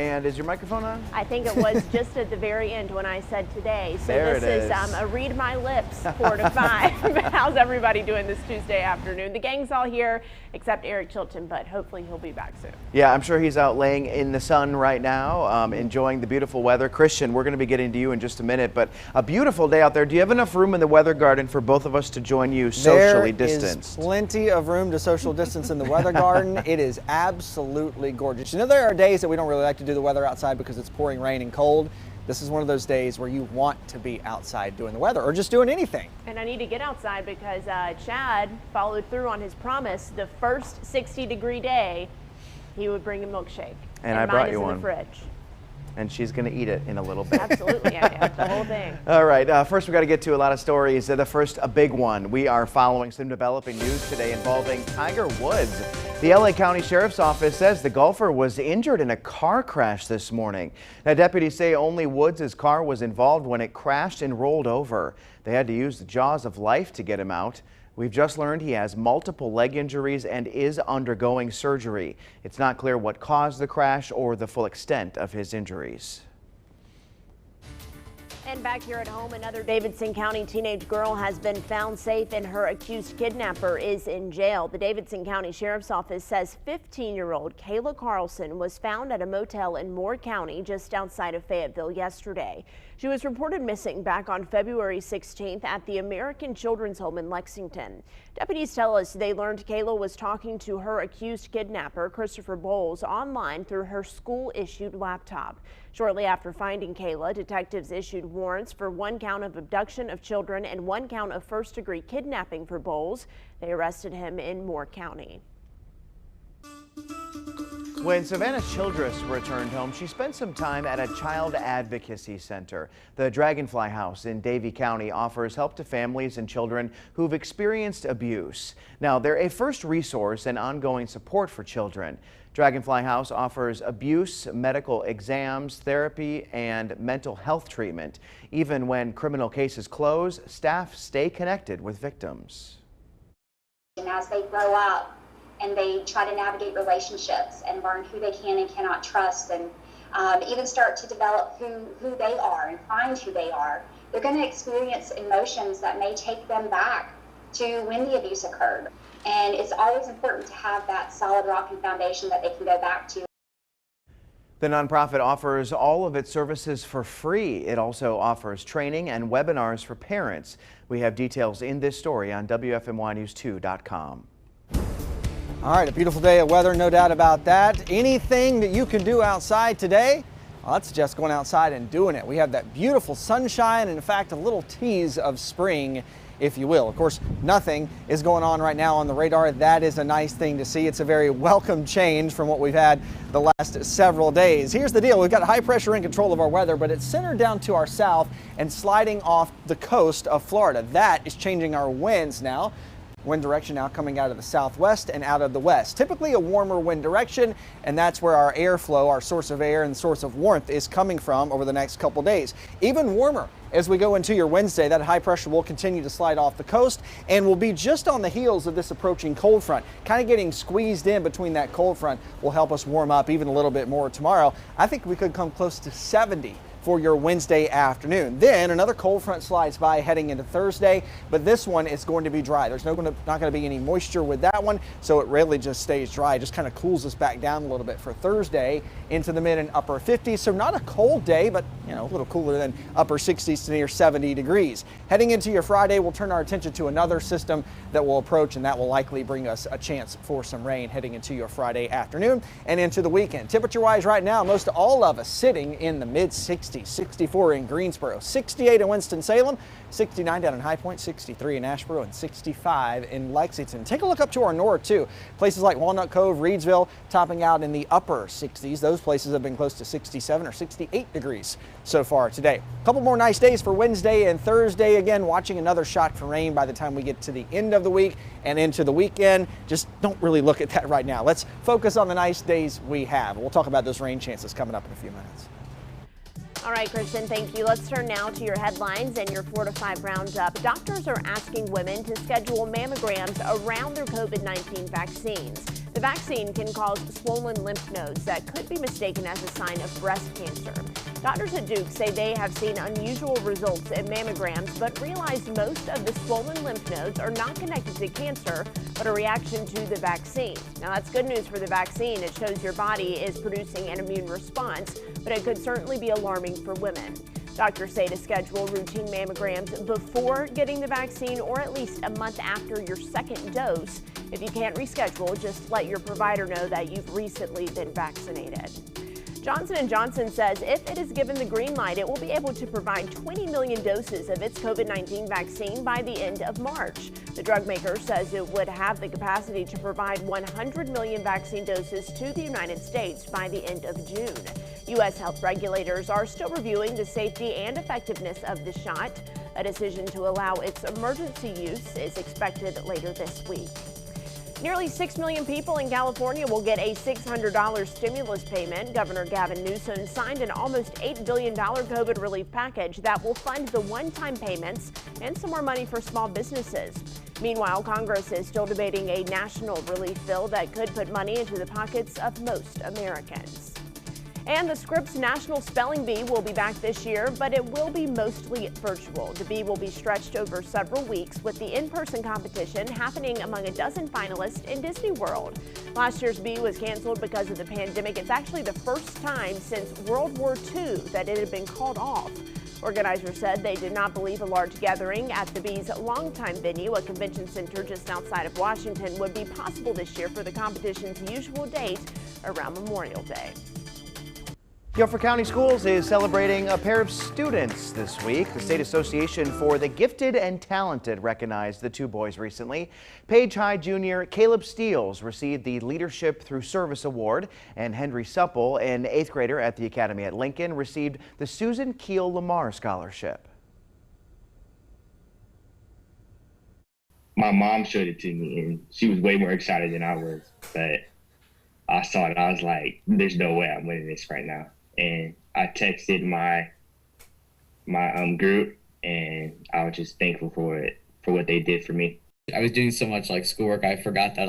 And is your microphone on? I think it was just at the very end when I said today. So there this is a read my lips 4 to 5. How's everybody doing this Tuesday afternoon? The gang's all here except Eric Chilton, but hopefully he'll be back soon. Yeah, I'm sure he's out laying in the sun right now, enjoying the beautiful weather. Christian, we're going to be getting to you in just a minute, but a beautiful day out there. Do you have enough room in the weather garden for both of us to join you socially distanced? There is plenty of room to social distance in the weather garden. It is absolutely gorgeous. You know, there are days that we don't really like to do the weather outside because it's pouring rain and cold. This is one of those days where you want to be outside doing the weather or just doing anything. And I need to get outside because Chad followed through on his promise. The first 60-degree day, he would bring a milkshake. And I brought you in one. The fridge. And she's going to eat it in a little bit. Absolutely, yeah, the whole thing. All right, first we got to get to a lot of stories. The first, a big one. We are following some developing news today involving Tiger Woods. The LA County Sheriff's Office says the golfer was injured in a car crash this morning. Now, deputies say only Woods' car was involved when it crashed and rolled over. They had to use the jaws of life to get him out. We've just learned he has multiple leg injuries and is undergoing surgery. It's not clear what caused the crash or the full extent of his injuries. And back here at home, another Davidson County teenage girl has been found safe and her accused kidnapper is in jail. The Davidson County Sheriff's Office says 15-year-old Kayla Carlson was found at a motel in Moore County just outside of Fayetteville yesterday. She was reported missing back on February 16th at the American Children's Home in Lexington. Deputies tell us they learned Kayla was talking to her accused kidnapper, Christopher Bowles, online through her school-issued laptop. Shortly after finding Kayla, detectives issued warrants for 1 count of abduction of children and 1 count of first-degree kidnapping for Bowles. They arrested him in Moore County. When Savannah Childress returned home, she spent some time at a child advocacy center. The Dragonfly House in Davie County offers help to families and children who've experienced abuse. Now, they're a first resource and ongoing support for children. Dragonfly House offers abuse, medical exams, therapy, and mental health treatment. Even when criminal cases close, staff stay connected with victims. And as they grow up, and they try to navigate relationships and learn who they can and cannot trust, and even start to develop who they are and find who they are, they're going to experience emotions that may take them back to when the abuse occurred. And it's always important to have that solid rock and foundation that they can go back to. The nonprofit offers all of its services for free. It also offers training and webinars for parents. We have details in this story on WFMYnews2.com. All right, a beautiful day of weather, no doubt about that. Anything that you can do outside today, well, that's just going outside and doing it. We have that beautiful sunshine and, in fact, a little tease of spring, if you will. Of course, nothing is going on right now on the radar. That is a nice thing to see. It's a very welcome change from what we've had the last several days. Here's the deal. We've got high pressure in control of our weather, but it's centered down to our south and sliding off the coast of Florida. That is changing our winds now. Wind direction now coming out of the southwest and out of the west. Typically a warmer wind direction, and that's where our airflow, our source of air and source of warmth, is coming from over the next couple days. Even warmer as we go into your Wednesday. That high pressure will continue to slide off the coast and will be just on the heels of this approaching cold front. Kind of getting squeezed in between that cold front will help us warm up even a little bit more tomorrow. I think we could come close to 70 for your Wednesday afternoon. Then another cold front slides by heading into Thursday, but this one is going to be dry. There's not going to be any moisture with that one, so it really just stays dry. It just kind of cools us back down a little bit for Thursday into the mid and upper 50s. So not a cold day, but a little cooler than upper 60s to near 70 degrees. Heading into your Friday, we'll turn our attention to another system that will approach, and that will likely bring us a chance for some rain heading into your Friday afternoon and into the weekend. Temperature-wise right now, most all of us sitting in the mid 60s. 64 in Greensboro, 68 in Winston-Salem, 69 down in High Point, 63 in Asheboro, and 65 in Lexington. Take a look up to our north too. Places like Walnut Cove, Reedsville, topping out in the upper 60s. Those places have been close to 67 or 68 degrees so far today. A couple more nice days for Wednesday and Thursday. Again, watching another shot for rain by the time we get to the end of the week and into the weekend. Just don't really look at that right now. Let's focus on the nice days we have. We'll talk about those rain chances coming up in a few minutes. All right, Christian, thank you. Let's turn now to your headlines and your 4 to 5 roundup. Doctors are asking women to schedule mammograms around their COVID-19 vaccines. The vaccine can cause swollen lymph nodes that could be mistaken as a sign of breast cancer. Doctors at Duke say they have seen unusual results in mammograms, but realized most of the swollen lymph nodes are not connected to cancer, but a reaction to the vaccine. Now, that's good news for the vaccine. It shows your body is producing an immune response, but it could certainly be alarming for women. Doctors say to schedule routine mammograms before getting the vaccine or at least a month after your second dose. If you can't reschedule, just let your provider know that you've recently been vaccinated. Johnson & Johnson says if it is given the green light, it will be able to provide 20 million doses of its COVID-19 vaccine by the end of March. The drug maker says it would have the capacity to provide 100 million vaccine doses to the United States by the end of June. U.S. health regulators are still reviewing the safety and effectiveness of the shot. A decision to allow its emergency use is expected later this week. Nearly 6 million people in California will get a $600 stimulus payment. Governor Gavin Newsom signed an almost $8 billion COVID relief package that will fund the one-time payments and some more money for small businesses. Meanwhile, Congress is still debating a national relief bill that could put money into the pockets of most Americans. And the Scripps National Spelling Bee will be back this year, but it will be mostly virtual. The bee will be stretched over several weeks, with the in-person competition happening among a dozen finalists in Disney World. Last year's bee was canceled because of the pandemic. It's actually the first time since World War II that it had been called off. Organizers said they did not believe a large gathering at the bee's longtime venue, a convention center just outside of Washington, would be possible this year for the competition's usual date around Memorial Day. Guilford County Schools is celebrating a pair of students this week. The State Association for the Gifted and Talented recognized the two boys recently. Page High junior Caleb Steele received the Leadership Through Service Award, and Henry Supple, an 8th grader at the Academy at Lincoln, received the Susan Keel Lamar Scholarship. My mom showed it to me, and she was way more excited than I was. But I saw it, I was like, there's no way I'm winning this right now. And I texted my group, and I was just thankful for it, for what they did for me. I was doing so much schoolwork, I forgot that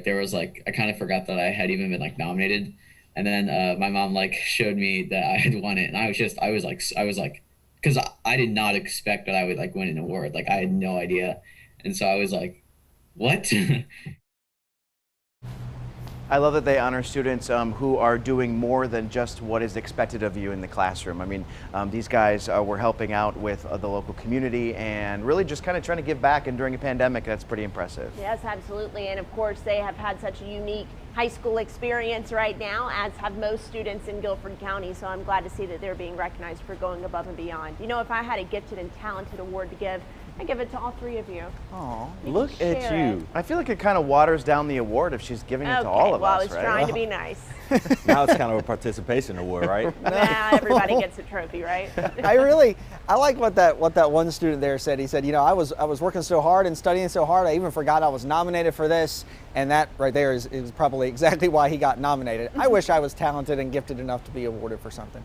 there was I kind of forgot that I had even been nominated. And then my mom showed me that I had won it, and I was because I did not expect that I would win an award. I had no idea. And so I was like, what? I love that they honor students who are doing more than just what is expected of you in the classroom. I mean, these guys were helping out with the local community and really just kind of trying to give back, and during a pandemic, that's pretty impressive. Yes, absolutely. And of course, they have had such a unique high school experience right now, as have most students in Guilford County. So I'm glad to see that they're being recognized for going above and beyond. You know, if I had a gifted and talented award to give, I give it to all three of you. Oh, look at you. I feel like it kind of waters down the award if she's giving it to all of us, well, I was right? trying to be nice. Now it's kind of a participation award, right? Nah, everybody gets a trophy, right? I like what that one student there said. He said, you know, I was working so hard and studying so hard, I even forgot I was nominated for this, and that right there is probably exactly why he got nominated. I wish I was talented and gifted enough to be awarded for something.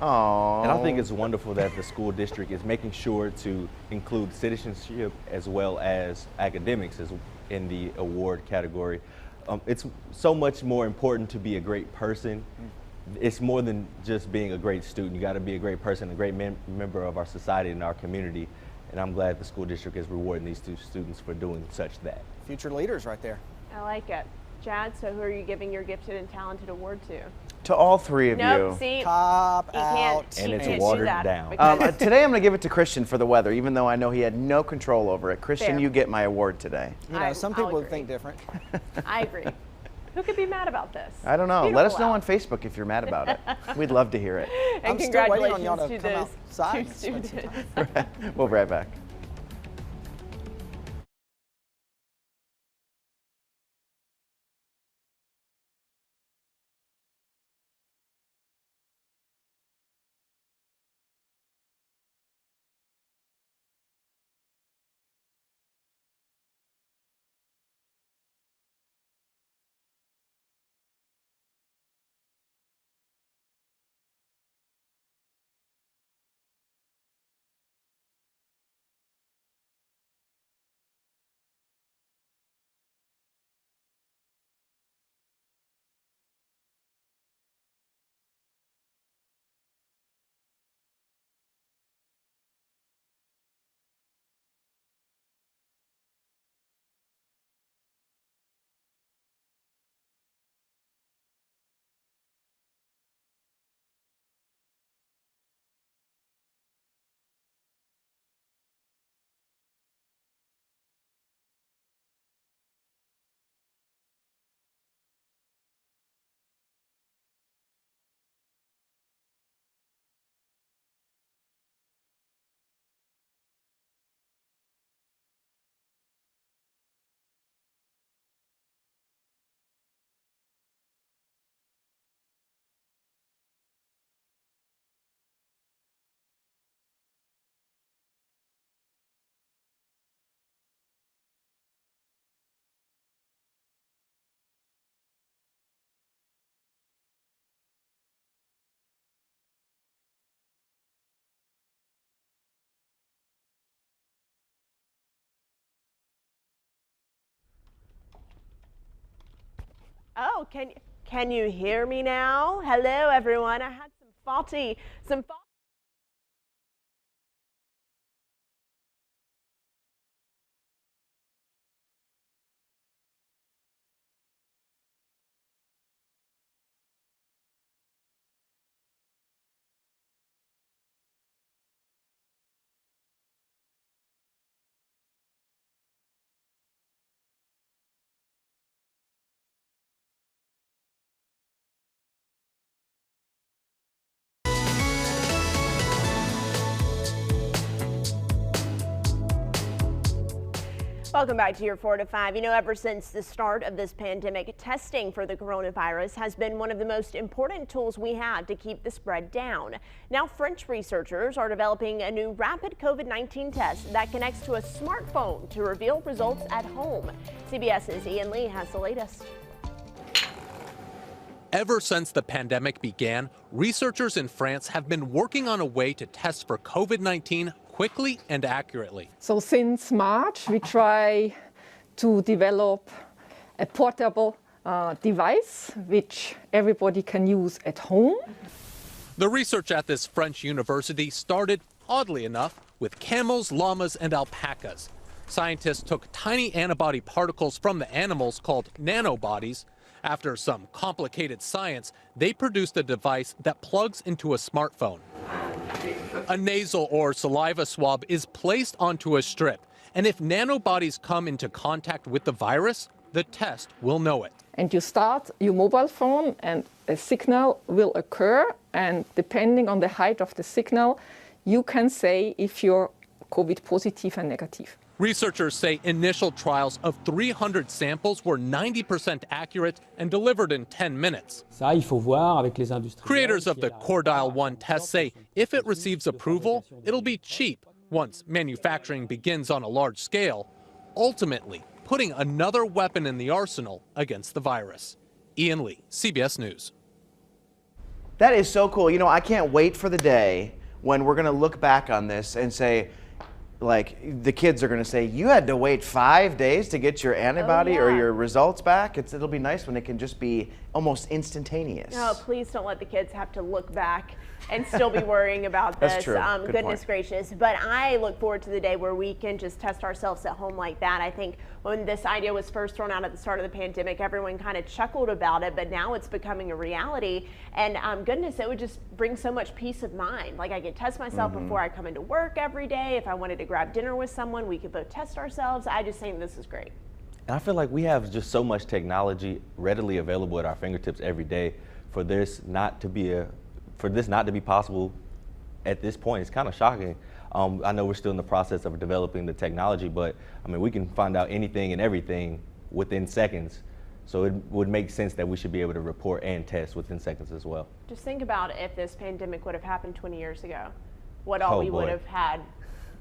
Aww. And I think it's wonderful that the school district is making sure to include citizenship as well as academics in the award category. It's so much more important to be a great person. It's more than just being a great student. You got to be a great person, a great member of our society and our community. And I'm glad the school district is rewarding these two students for doing such that. Future leaders right there. I like it. Chad, so who are you giving your gifted and talented award to? To all three of Nope, you. see, Cop out. And it's can't do watered that down. because- Today I'm going to give it to Christian for the weather, even though I know he had no control over it. Christian, Fair. you get my award today. You know, some I'll people would agree. think different. I agree. Who could be mad about this? I don't know. It's Let us beautiful know out. on Facebook if you're mad about it. We'd love to hear it. And I'm still waiting on congratulations y'all to to come those outside two and spend some students. We'll be right back. Oh, can you hear me now? Hello, everyone. I had some faulty. Welcome back to your 4 to 5. You know, ever since the start of this pandemic, testing for the coronavirus has been one of the most important tools we have to keep the spread down. Now, French researchers are developing a new rapid COVID-19 test that connects to a smartphone to reveal results at home. CBS's Ian Lee has the latest. Ever since the pandemic began, researchers in France have been working on a way to test for COVID-19 quickly and accurately. So since March, we try to develop a portable device which everybody can use at home. The research at this French university started, oddly enough, with camels, llamas, and alpacas. Scientists took tiny antibody particles from the animals called nanobodies. After some complicated science, they produced a device that plugs into a smartphone. A nasal or saliva swab is placed onto a strip, and if nanobodies come into contact with the virus, the test will know it. And you start your mobile phone and a signal will occur, and depending on the height of the signal, you can say if you're COVID positive and negative. Researchers say initial trials of 300 samples were 90% accurate and delivered in 10 minutes. Creators of the Cordial 1 test say if it receives approval, it'll be cheap once manufacturing begins on a large scale, ultimately putting another weapon in the arsenal against the virus. Ian Lee, CBS News. That is so cool. You know, I can't wait for the day when we're going to look back on this and say, like, the kids are going to say, you had to wait 5 days to get your antibody or your results back. It'll be nice when it can just be almost instantaneous. Oh, please don't let the kids have to look back and still be worrying about this. That's true. Goodness gracious. But I look forward to the day where we can just test ourselves at home like that. I think when this idea was first thrown out at the start of the pandemic, everyone kind of chuckled about it, but now it's becoming a reality. And goodness, it would just bring so much peace of mind. Like, I could test myself before I come into work every day. If I wanted to grab dinner with someone, we could both test ourselves. I just think this is great. And I feel like we have just so much technology readily available at our fingertips every day for this not to be possible at this point. It's kind of shocking. I know we're still in the process of developing the technology, but I mean, we can find out anything and everything within seconds. So it would make sense that we should be able to report and test within seconds as well. Just think about if this pandemic would have happened 20 years ago, what all we would have had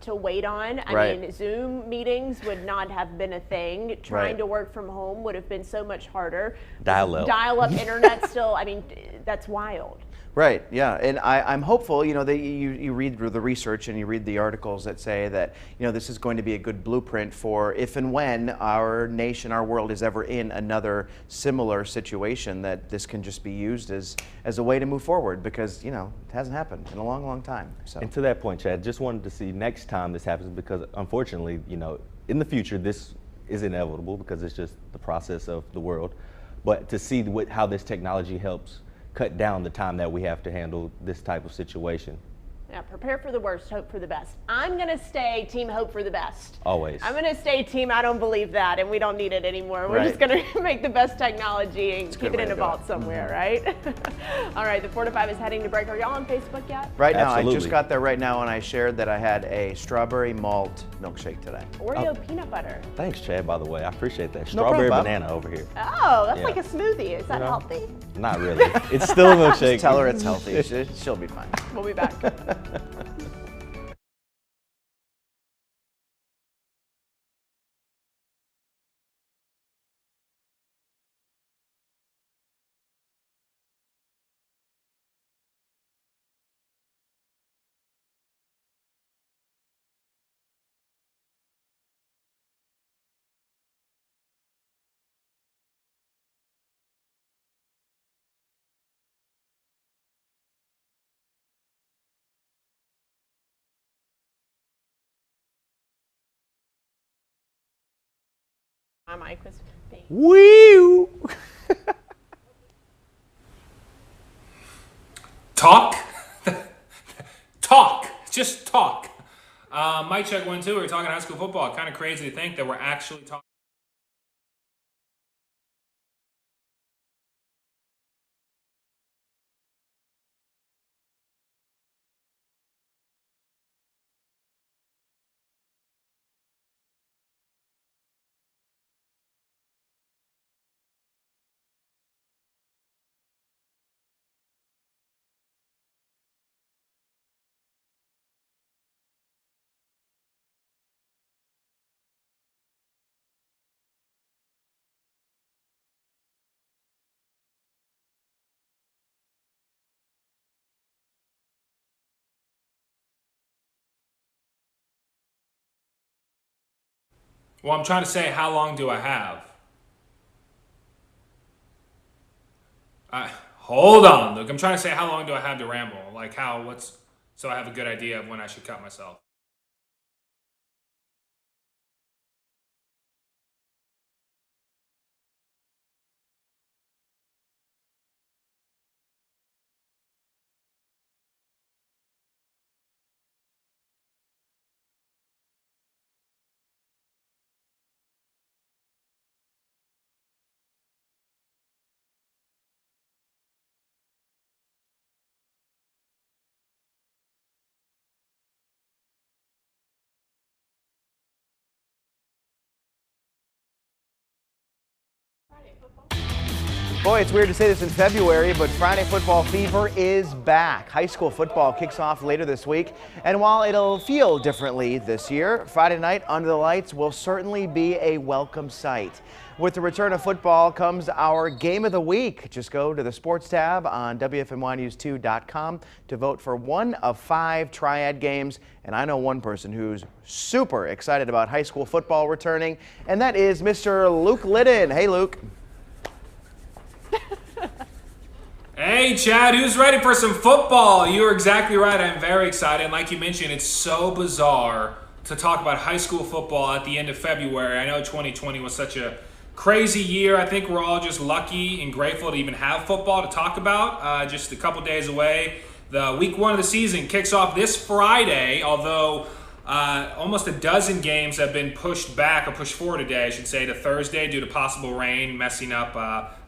to wait on. I mean, Zoom meetings would not have been a thing. Trying to work from home would have been so much harder. Dial-up internet still, I mean, that's wild. Right, yeah, and I'm hopeful, you know, that you read the research and you read the articles that say that, you know, this is going to be a good blueprint for if and when our nation, our world is ever in another similar situation, that this can just be used as a way to move forward, because, you know, it hasn't happened in a long, long time. So. And to that point, Chad, just wanted to see next time this happens, because unfortunately, you know, in the future, this is inevitable because it's just the process of the world, but to see how this technology helps cut down the time that we have to handle this type of situation. Yeah, prepare for the worst, hope for the best. I'm going to stay team hope for the best. Always. I'm going to stay team I don't believe that, and we don't need it anymore. We're just going to make the best technology and keep it in a vault somewhere, right? All right, the 4 to 5 is heading to break. Are y'all on Facebook yet? Right now, Absolutely. I just got there right now, and I shared that I had a strawberry malt milkshake today. Oreo peanut butter. Thanance, Chad, by the way. I appreciate that. No Strawberry problem. banana over here. Oh, that's like a smoothie. Is that healthy? Not really. It's still a milkshake. Just tell her it's healthy. She'll be fine. We'll be back. My mic was being... Woo! Talk? Talk. Just talk. Mic check 1, 2. We're talking high school football. Kind of crazy to think that we're actually talking. Well, I'm trying to say, how long do I have? Hold on, Luke. I'm trying to say, how long do I have to ramble? Like so I have a good idea of when I should cut myself. Boy, it's weird to say this in February, but Friday football fever is back. High school football kicks off later this week, and while it'll feel differently this year, Friday night under the lights will certainly be a welcome sight. With the return of football comes our Game of the Week. Just go to the Sports tab on WFMYnews2.com to vote for one of 5 Triad games, and I know one person who's super excited about high school football returning, and that is Mr. Luke Liddon. Hey, Luke. Hey, Chad, who's ready for some football? You're exactly right. I'm very excited. And like you mentioned, it's so bizarre to talk about high school football at the end of February. I know 2020 was such a crazy year. I think we're all just lucky and grateful to even have football to talk about. Just a couple days away. The week 1 of the season kicks off this Friday, although almost a dozen games have been pushed back, or pushed forward today, I should say, to Thursday due to possible rain messing up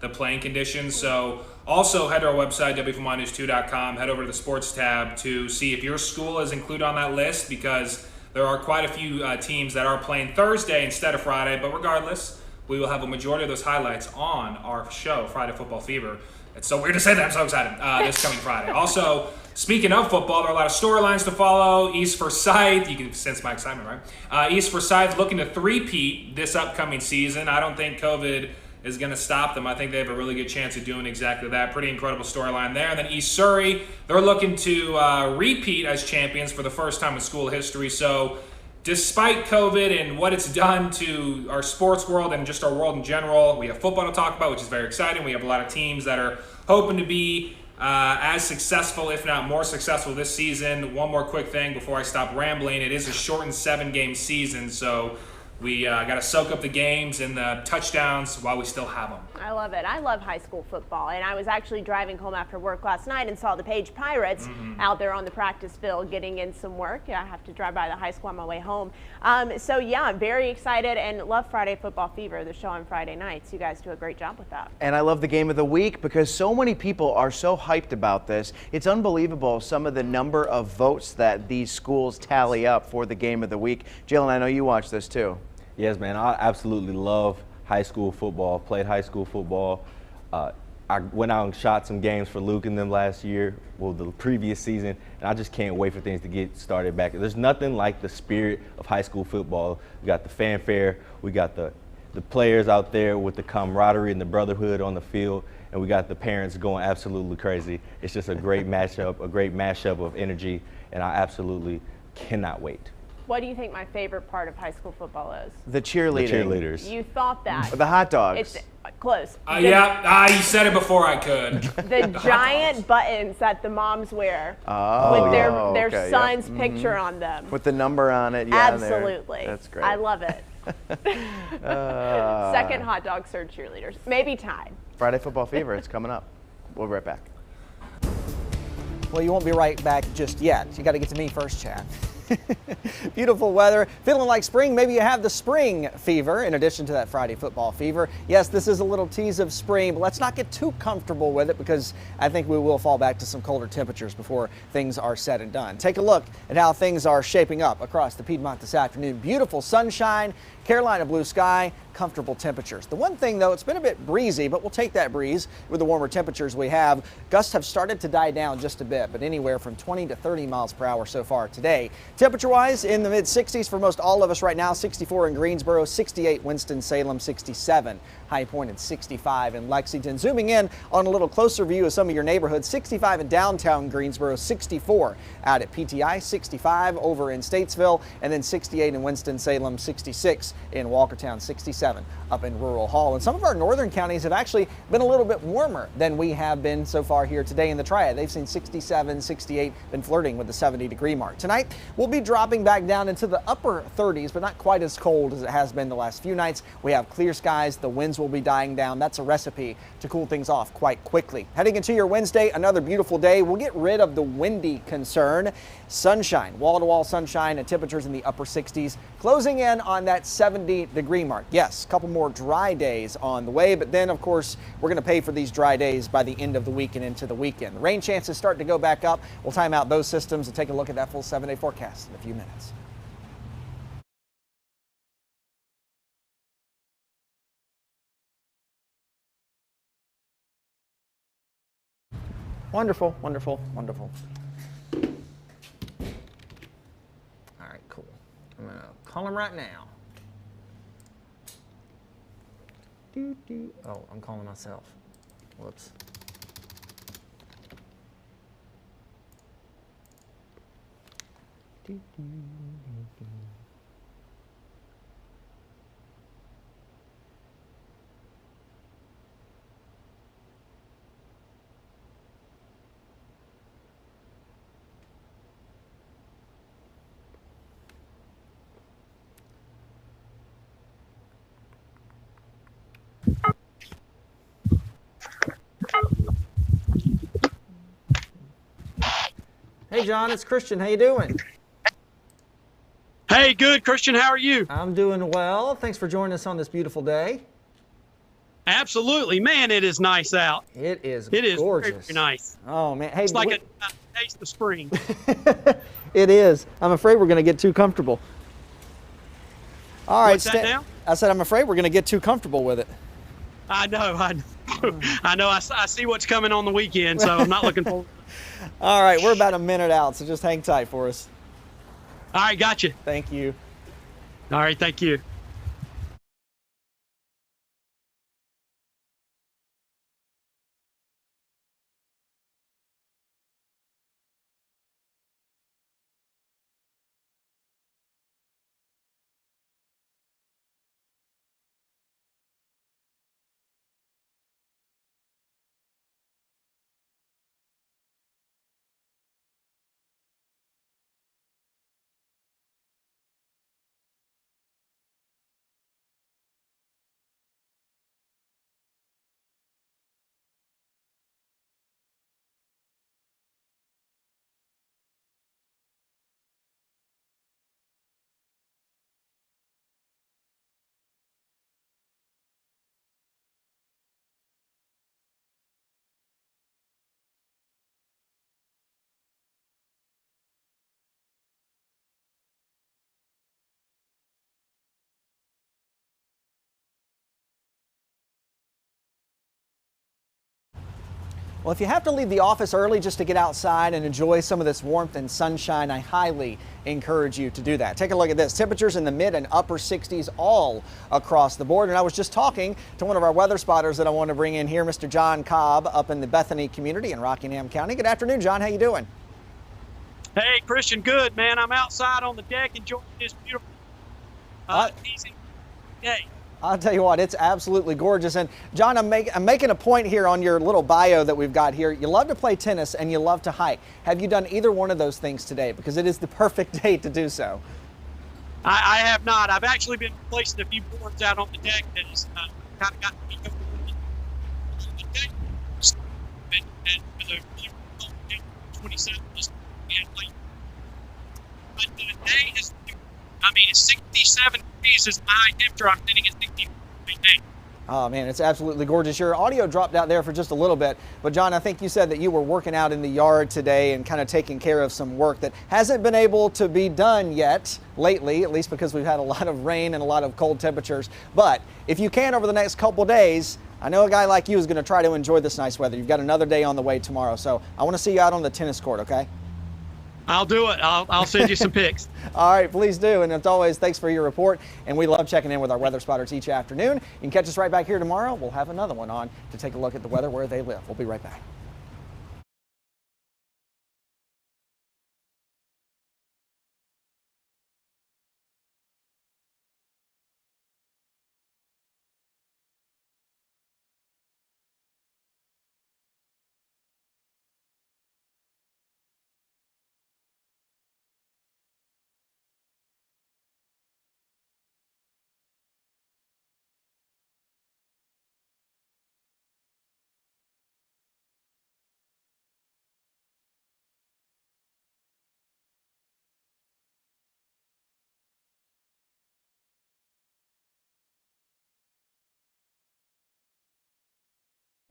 the playing conditions. So also head to our website, WFMYnews2.com, head over to the sports tab to see if your school is included on that list, because there are quite a few teams that are playing Thursday instead of Friday. But regardless, we will have a majority of those highlights on our show, Friday Football Fever. It's so weird to say that. I'm so excited. This coming Friday. Also, speaking of football, there are a lot of storylines to follow. East Forsyth, you can sense my excitement, right? East Forsyth looking to three-peat this upcoming season. I don't think COVID is going to stop them. I think they have a really good chance of doing exactly that. Pretty incredible storyline there. And then East Surrey, they're looking to repeat as champions for the first time in school history. So despite COVID and what it's done to our sports world and just our world in general, we have football to talk about, which is very exciting. We have a lot of teams that are hoping to be as successful, if not more successful this season. One more quick thing before I stop rambling. It is a shortened 7-game season, so we got to soak up the games and the touchdowns while we still have them. I love it. I love high school football, and I was actually driving home after work last night and saw the Page Pirates out there on the practice field getting in some work. I have to drive by the high school on my way home. So yeah, I'm very excited and love Friday Football Fever, the show on Friday nights. You guys do a great job with that. And I love the Game of the Week because so many people are so hyped about this. It's unbelievable some of the number of votes that these schools tally up for the Game of the Week. Jalen, I know you watch this too. Yes, man, I absolutely love high school football, played high school football. I went out and shot some games for Luke and them last year, well, the previous season, and I just can't wait for things to get started back. There's nothing like the spirit of high school football. We got the fanfare, we got the players out there with the camaraderie and the brotherhood on the field, and we got the parents going absolutely crazy. It's just a great matchup, a great mashup of energy, and I absolutely cannot wait. What do you think my favorite part of high school football is? The cheerleading. The cheerleaders. You thought that. The hot dogs. It's close. Yeah, you said it before I could. The giant buttons that the moms wear with their son's picture on them. With the number on it. Yeah, absolutely. That's great. I love it. Second hot dog surge cheerleaders, maybe tied. Friday Football Fever, it's coming up. We'll be right back. Well, you won't be right back just yet. You got to get to me first, Chad. Beautiful weather, feeling like spring. Maybe you have the spring fever in addition to that Friday football fever. Yes, this is a little tease of spring, but let's not get too comfortable with it because I think we will fall back to some colder temperatures before things are said and done. Take a look at how things are shaping up across the Piedmont this afternoon. Beautiful sunshine, Carolina blue sky, comfortable temperatures. The one thing though, it's been a bit breezy, but we'll take that breeze with the warmer temperatures we have. Gusts have started to die down just a bit, but anywhere from 20 to 30 miles per hour so far today. Temperature wise in the mid 60s for most all of us right now. 64 in Greensboro, 68 Winston-Salem, 67 High Point at 65 in Lexington. Zooming in on a little closer view of some of your neighborhoods, 65 in downtown Greensboro, 64 out at PTI, 65 over in Statesville, and then 68 in Winston-Salem, 66 in Walkertown, 67 up in Rural Hall. And some of our northern counties have actually been a little bit warmer than we have been so far here today in the Triad. They've seen 67, 68, been flirting with the 70-degree mark. Tonight, we'll be dropping back down into the upper 30s, but not quite as cold as it has been the last few nights. We have clear skies. The winds will be dying down. That's a recipe to cool things off quite quickly. Heading into your Wednesday, another beautiful day. We'll get rid of the windy concern. Sunshine, wall-to-wall sunshine and temperatures in the upper 60s, closing in on that 70-degree mark. Yes, a couple more dry days on the way, but then, of course, we're going to pay for these dry days by the end of the week and into the weekend. The rain chances start to go back up. We'll time out those systems and take a look at that full 7-day forecast in a few minutes. Wonderful, wonderful, wonderful. All right, cool. I'm going to call him right now. Oh, I'm calling myself. Whoops. Hey, John, it's Christian. How you doing? Hey, good, Christian. How are you? I'm doing well. Thanks for joining us on this beautiful day. Absolutely. Man, it is nice out. It is gorgeous. Very, very nice. Oh, man. Hey, it's like a taste of spring. It is. I'm afraid we're going to get too comfortable. All right. What's that now? I said I'm afraid we're going to get too comfortable with it. I know. I know. I see what's coming on the weekend, so I'm not looking forward. All right. We're about a minute out, so just hang tight for us. All right. Gotcha. Thank you. All right. Thank you. Well, if you have to leave the office early just to get outside and enjoy some of this warmth and sunshine, I highly encourage you to do that. Take a look at this. Temperatures in the mid and upper 60s all across the board. And I was just talking to one of our weather spotters that I want to bring in here, Mr. John Cobb, up in the Bethany community in Rockingham County. Good afternoon, John. How you doing? Hey, Christian. Good, man. I'm outside on the deck enjoying this beautiful, easy day. I'll tell you what, it's absolutely gorgeous. And John, I'm making a point here on your little bio that we've got here. You love to play tennis and you love to hike. Have you done either one of those things today? Because it is the perfect day to do so. I have not. I've actually been replacing a few boards out on the deck that has kind of gotten me over the deck. And for the 27 but the day is, it's 67 degrees is my high temperature. I'm sitting at 60 right now. Oh man, it's absolutely gorgeous. Your audio dropped out there for just a little bit, but John, I think you said that you were working out in the yard today and kind of taking care of some work that hasn't been able to be done yet lately, at least because we've had a lot of rain and a lot of cold temperatures. But if you can over the next couple days, I know a guy like you is going to try to enjoy this nice weather. You've got another day on the way tomorrow, so I want to see you out on the tennis court, okay? I'll do it. I'll send you some pics. All right, please do. And as always, thanks for your report. And we love checking in with our weather spotters each afternoon. You can catch us right back here tomorrow. We'll have another one on to take a look at the weather where they live. We'll be right back.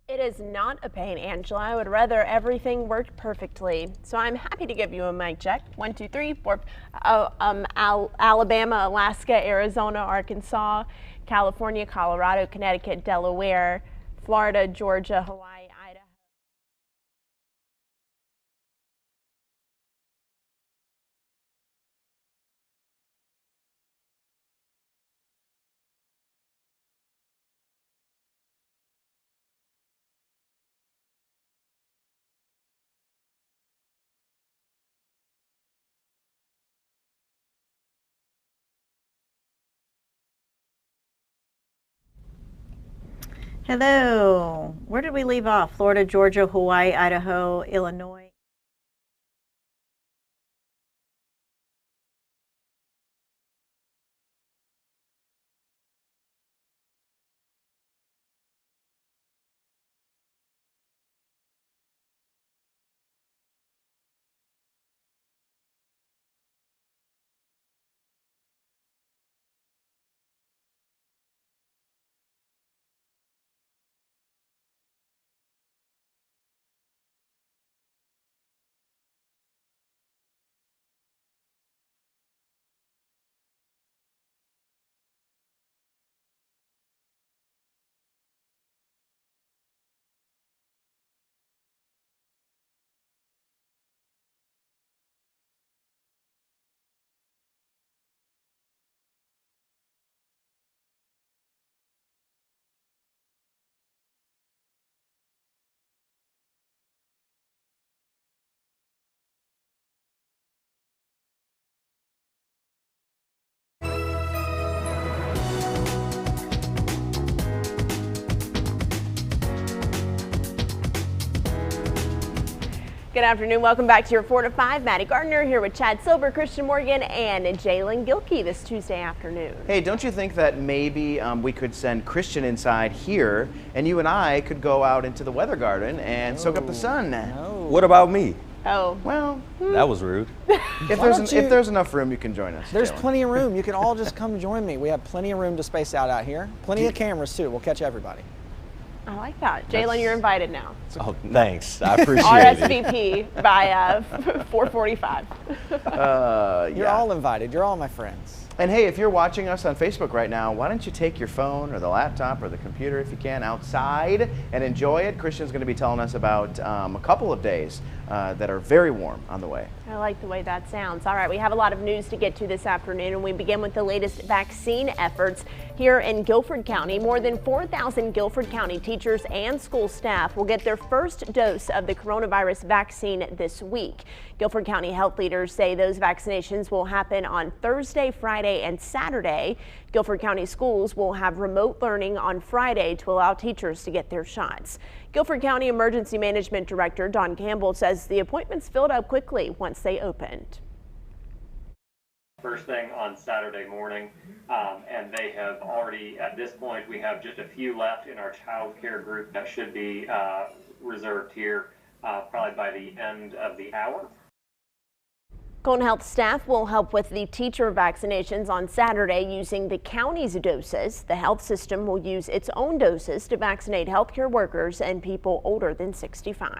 It is not a pain, Angela. I would rather everything worked perfectly. So I'm happy to give you a mic check. 1, 2, 3, 4. Alabama, Alaska, Arizona, Arkansas, California, Colorado, Connecticut, Delaware, Florida, Georgia, Hawaii, Idaho. Hello. Where did we leave off? Florida, Georgia, Hawaii, Idaho, Illinois. Good afternoon. Welcome back to your 4 to 5. Maddie Gardner here with Chad Silver, Christian Morgan, and Jalen Gilkey this Tuesday afternoon. Hey, don't you think that maybe we could send Christian inside here, and you and I could go out into the weather garden and soak up the sun? No. What about me? Oh. Well, that was rude. If there's enough room, you can join us. There's Jalen. plenty of room. You can all just come join me. We have plenty of room to space out here. Plenty of cameras, too. We'll catch everybody. I like that. Jalen, you're invited now. Oh, thanks. I appreciate it. RSVP by 4:45. You're all invited. You're all my friends. And hey, if you're watching us on Facebook right now, why don't you take your phone or the laptop or the computer, if you can, outside and enjoy it. Christian's going to be telling us about a couple of days that are very warm on the way. I like the way that sounds. All right, we have a lot of news to get to this afternoon, and we begin with the latest vaccine efforts here in Guilford County. More than 4,000 Guilford County teachers and school staff will get their first dose of the coronavirus vaccine this week. Guilford County health leaders say those vaccinations will happen on Thursday, Friday, and Saturday. Guilford County schools will have remote learning on Friday to allow teachers to get their shots. Guilford County Emergency Management Director Don Campbell says the appointments filled up quickly once they opened. first thing on Saturday morning, and they have already, at this point, we have just a few left in our child care group that should be reserved here probably by the end of the hour. Colton Health staff will help with the teacher vaccinations on Saturday using the county's doses. The health system will use its own doses to vaccinate healthcare workers and people older than 65.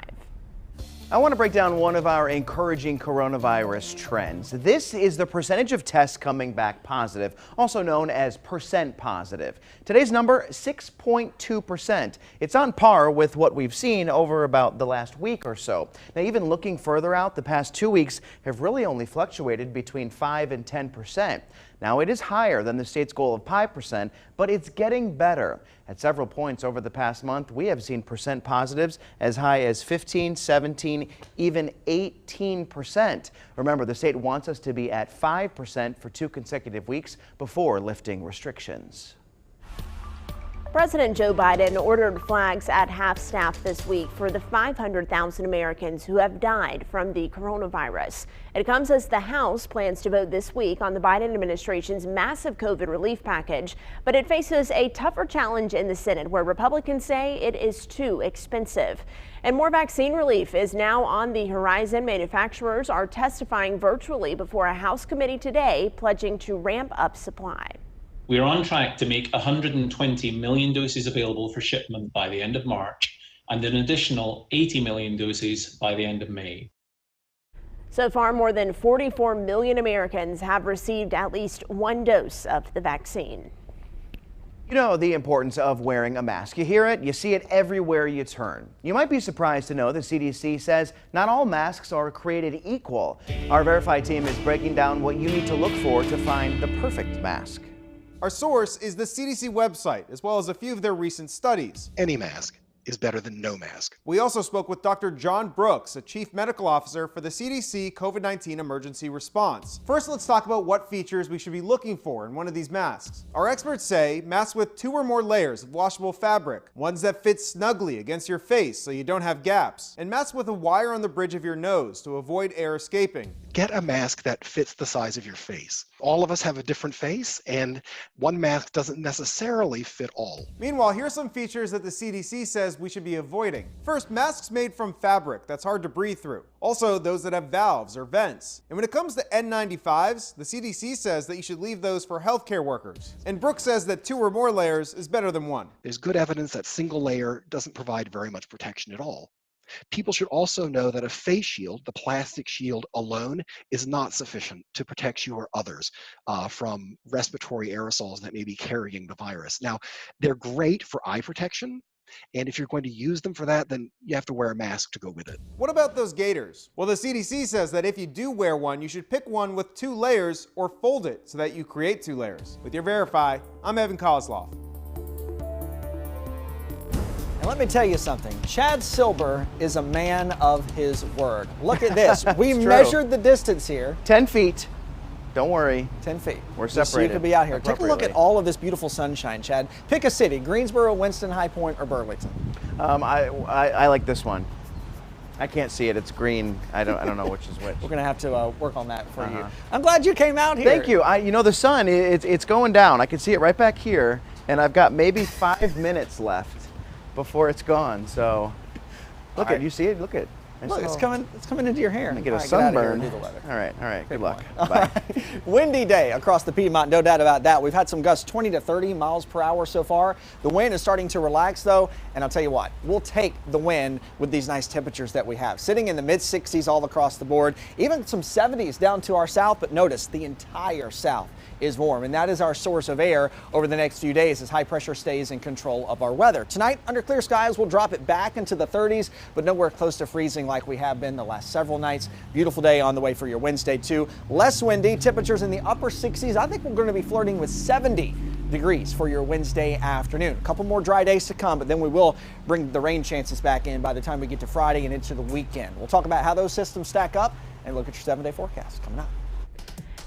I want to break down one of our encouraging coronavirus trends. This is the percentage of tests coming back positive, also known as percent positive. Today's number, 6.2%. It's on par with what we've seen over about the last week or so. Now, even looking further out, the past 2 weeks have really only fluctuated between 5 and 10%. Now, it is higher than the state's goal of 5%, but it's getting better. At several points over the past month, we have seen percent positives as high as 15, 17, even 18%. Remember, the state wants us to be at 5% for 2 consecutive weeks before lifting restrictions. President Joe Biden ordered flags at half-staff this week for the 500,000 Americans who have died from the coronavirus. It comes as the House plans to vote this week on the Biden administration's massive COVID relief package, but it faces a tougher challenge in the Senate, where Republicans say it is too expensive. And more vaccine relief is now on the horizon. Manufacturers are testifying virtually before a House committee today, pledging to ramp up supply. We are on track to make 120 million doses available for shipment by the end of March and an additional 80 million doses by the end of May. So far, more than 44 million Americans have received at least one dose of the vaccine. You know the importance of wearing a mask. You hear it, you see it everywhere you turn. You might be surprised to know the CDC says not all masks are created equal. Our Verify team is breaking down what you need to look for to find the perfect mask. Our source is the CDC website, as well as a few of their recent studies. Any mask is better than no mask. We also spoke with Dr. John Brooks, a chief medical officer for the CDC COVID-19 emergency response. First, let's talk about what features we should be looking for in one of these masks. Our experts say masks with 2 or more layers of washable fabric, ones that fit snugly against your face so you don't have gaps, and masks with a wire on the bridge of your nose to avoid air escaping. Get a mask that fits the size of your face. All of us have a different face, and one mask doesn't necessarily fit all. Meanwhile, here's some features that the CDC says we should be avoiding. First, masks made from fabric that's hard to breathe through. Also, those that have valves or vents. And when it comes to N95s, the CDC says that you should leave those for healthcare workers. And Brooks says that 2 or more layers is better than 1. There's good evidence that single layer doesn't provide very much protection at all. People should also know that a face shield, the plastic shield alone, is not sufficient to protect you or others from respiratory aerosols that may be carrying the virus. Now, they're great for eye protection, and if you're going to use them for that, then you have to wear a mask to go with it. What about those gaiters? Well, the CDC says that if you do wear one, you should pick one with 2 layers or fold it so that you create 2 layers. With your Verify, I'm Evan Kozloff. And let me tell you something, Chad Silber is a man of his word. Look at this. We measured the distance here. 10 feet. Don't worry. 10 feet. We're separated. So you could be out here. Take a look at all of this beautiful sunshine, Chad. Pick a city, Greensboro, Winston, High Point, or Burlington. I like this one. I can't see it. It's green. I don't know which is which. We're gonna have to work on that for you. I'm glad you came out here. Thank you. You know, the sun, it's going down. I can see it right back here, and I've got maybe 5 minutes left before it's gone. So look at, you see it? Look at. Look, it's coming into your hair. Get a sunburn. All right. Good luck. Bye. Windy day across the Piedmont, no doubt about that. We've had some gusts 20 to 30 miles per hour so far. The wind is starting to relax though, and I'll tell you what, we'll take the wind with these nice temperatures that we have. Sitting in the mid 60s all across the board, even some 70s down to our south, but notice the entire south is warm, and that is our source of air over the next few days as high pressure stays in control of our weather. Tonight, under clear skies, we'll drop it back into the 30s, but nowhere close to freezing like we have been the last several nights. Beautiful day on the way for your Wednesday too. Less windy, temperatures in the upper 60s. I think we're going to be flirting with 70 degrees for your Wednesday afternoon. A couple more dry days to come, but then we will bring the rain chances back in by the time we get to Friday and into the weekend. We'll talk about how those systems stack up and look at your 7-day forecast coming up.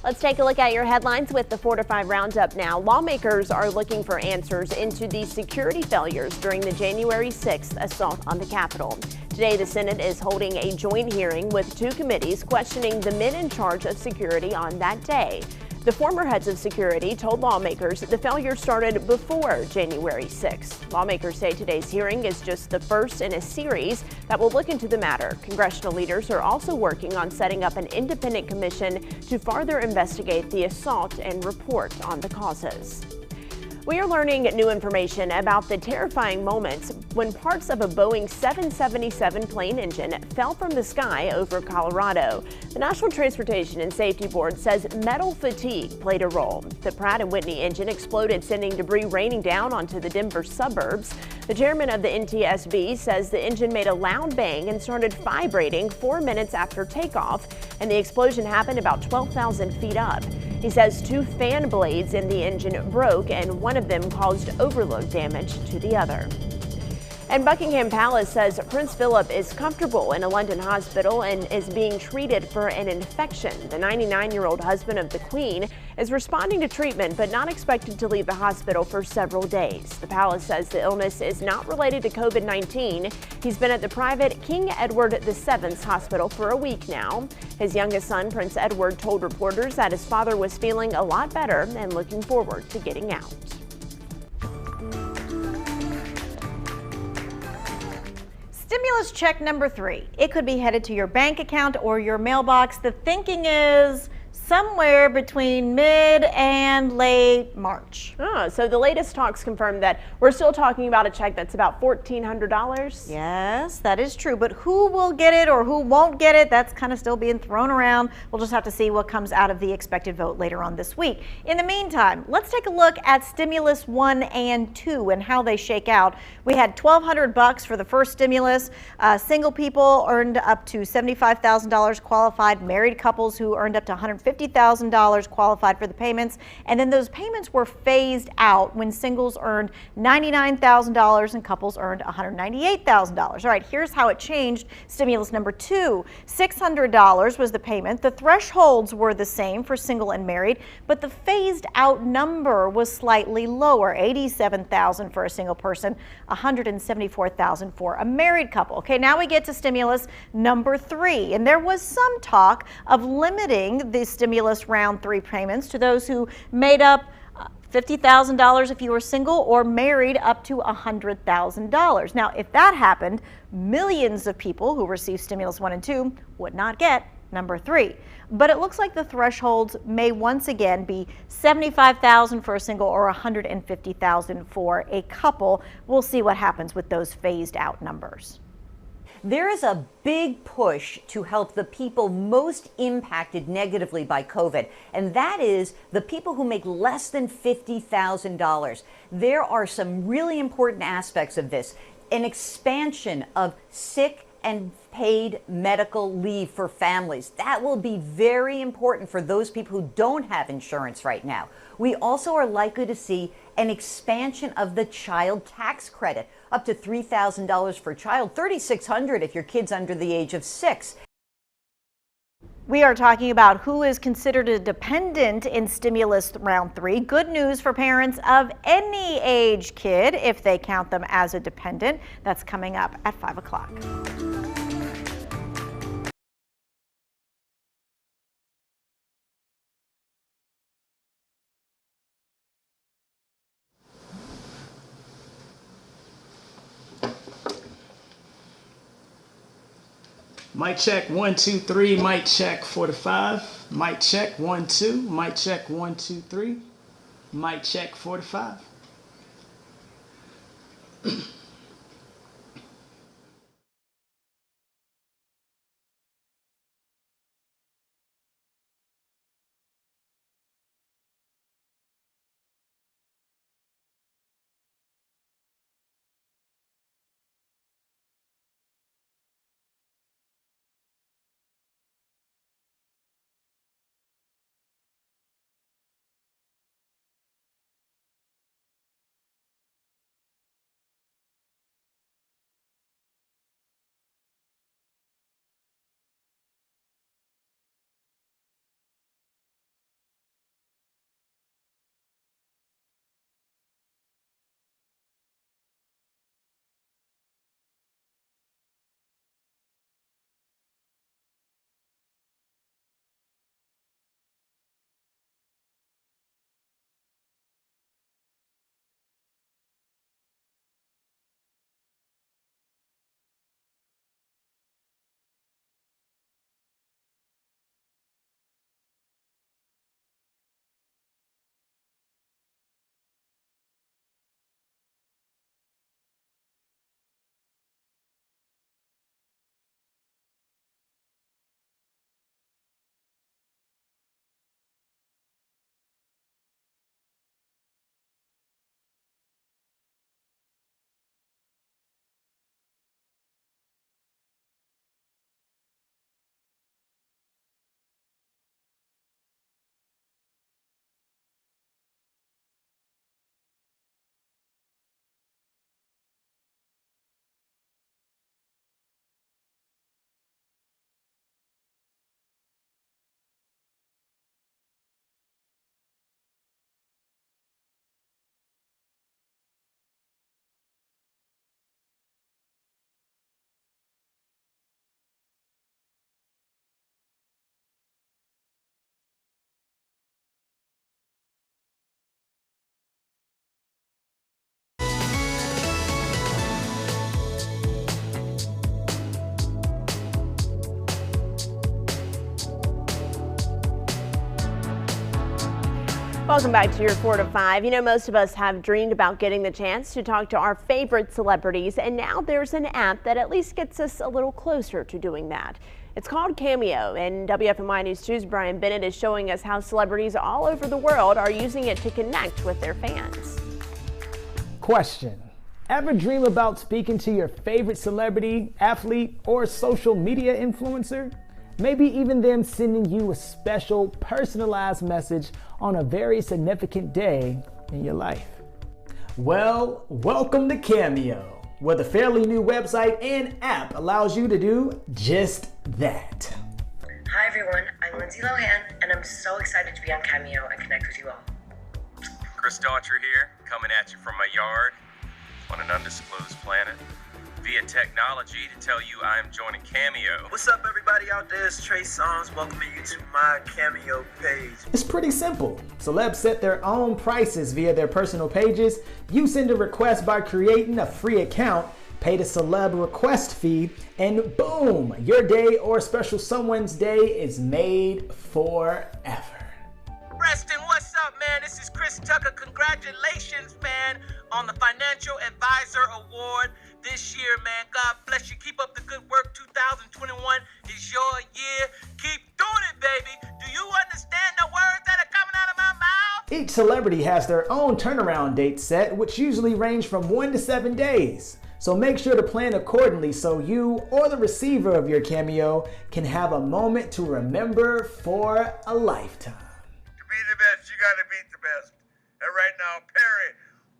Let's take a look at your headlines with the 4 to 5 roundup now. Lawmakers are looking for answers into the security failures during the January 6th assault on the Capitol. Today, the Senate is holding a joint hearing with 2 committees questioning the men in charge of security on that day. The former heads of security told lawmakers the failure started before January 6th. Lawmakers say today's hearing is just the first in a series that will look into the matter. Congressional leaders are also working on setting up an independent commission to further investigate the assault and report on the causes. We are learning new information about the terrifying moments when parts of a Boeing 777 plane engine fell from the sky over Colorado. The National Transportation and Safety Board says metal fatigue played a role. The Pratt & Whitney engine exploded, sending debris raining down onto the Denver suburbs. The chairman of the NTSB says the engine made a loud bang and started vibrating 4 minutes after takeoff, and the explosion happened about 12,000 feet up. He says 2 fan blades in the engine broke, and one of them caused overload damage to the other. And Buckingham Palace says Prince Philip is comfortable in a London hospital and is being treated for an infection. The 99-year-old husband of the Queen is responding to treatment but not expected to leave the hospital for several days. The palace says the illness is not related to COVID-19. He's been at the private King Edward VII's hospital for a week now. His youngest son, Prince Edward, told reporters that his father was feeling a lot better and looking forward to getting out. Stimulus check number 3. It could be headed to your bank account or your mailbox. The thinking is somewhere between mid and late March. So the latest talks confirmed that we're still talking about a check that's about $1,400. Yes, that is true. But who will get it or who won't get it, that's kind of still being thrown around. We'll just have to see what comes out of the expected vote later on this week. In the meantime, let's take a look at stimulus 1 and 2 and how they shake out. We had $1,200 for the first stimulus. Single people earned up to $75,000 qualified. Married couples who earned up to $150,000 qualified for the payments, and then those payments were phased out when singles earned $99,000 and couples earned $198,000. All right, here's how it changed. Stimulus number 2, $600 was the payment. The thresholds were the same for single and married, but the phased out number was slightly lower, $87,000 for a single person, $174,000 for a married couple. Okay, now we get to stimulus number 3, and there was some talk of limiting the stimulus round 3 payments to those who made up $50,000 if you were single or married up to $100,000. Now, if that happened, millions of people who received stimulus 1 and 2 would not get number 3. But it looks like the thresholds may once again be $75,000 for a single or $150,000 for a couple. We'll see what happens with those phased out numbers. There is a big push to help the people most impacted negatively by COVID, and that is the people who make less than $50,000. There are some really important aspects of this. An expansion of sick and paid medical leave for families. That will be very important for those people who don't have insurance right now. We also are likely to see an expansion of the child tax credit, up to $3,000 for a child, $3,600 if your kid's under the age of 6. We are talking about who is considered a dependent in stimulus round 3. Good news for parents of any age kid if they count them as a dependent. That's coming up at 5 o'clock. Mic check 1 2 3. Mic check 4 to 5. Mic check 1 2. Mic check 1 2 3. Mic check 4 to 5. Welcome back to your 4 to 5. You know, most of us have dreamed about getting the chance to talk to our favorite celebrities, and now there's an app that at least gets us a little closer to doing that. It's called Cameo, and WFMY News 2's Brian Bennett is showing us how celebrities all over the world are using it to connect with their fans. Question: ever dream about speaking to your favorite celebrity, athlete, or social media influencer? Maybe even them sending you a special personalized message on a very significant day in your life. Well, welcome to Cameo, where the fairly new website and app allows you to do just that. Hi everyone, I'm Lindsay Lohan, and I'm so excited to be on Cameo and connect with you all. Chris Daughtry here, coming at you from my yard on an undisclosed planet via technology to tell you I am joining Cameo. What's up everybody out there? It's Trey Songz welcoming you to my Cameo page. It's pretty simple. Celebs set their own prices via their personal pages. You send a request by creating a free account, pay the celeb request fee, and boom, your day or special someone's day is made forever. Preston, what's up, man? This is Chris Tucker. Congratulations, man, on the Financial Advisor Award this year, man. God bless you. Keep up the good work. 2021 is your year. Keep doing it, baby. Do you understand the words that are coming out of my mouth? Each celebrity has their own turnaround date set, which usually range from 1 to 7 days. So make sure to plan accordingly so you or the receiver of your Cameo can have a moment to remember for a lifetime. To be the best, you gotta beat the best. And right now, Perry,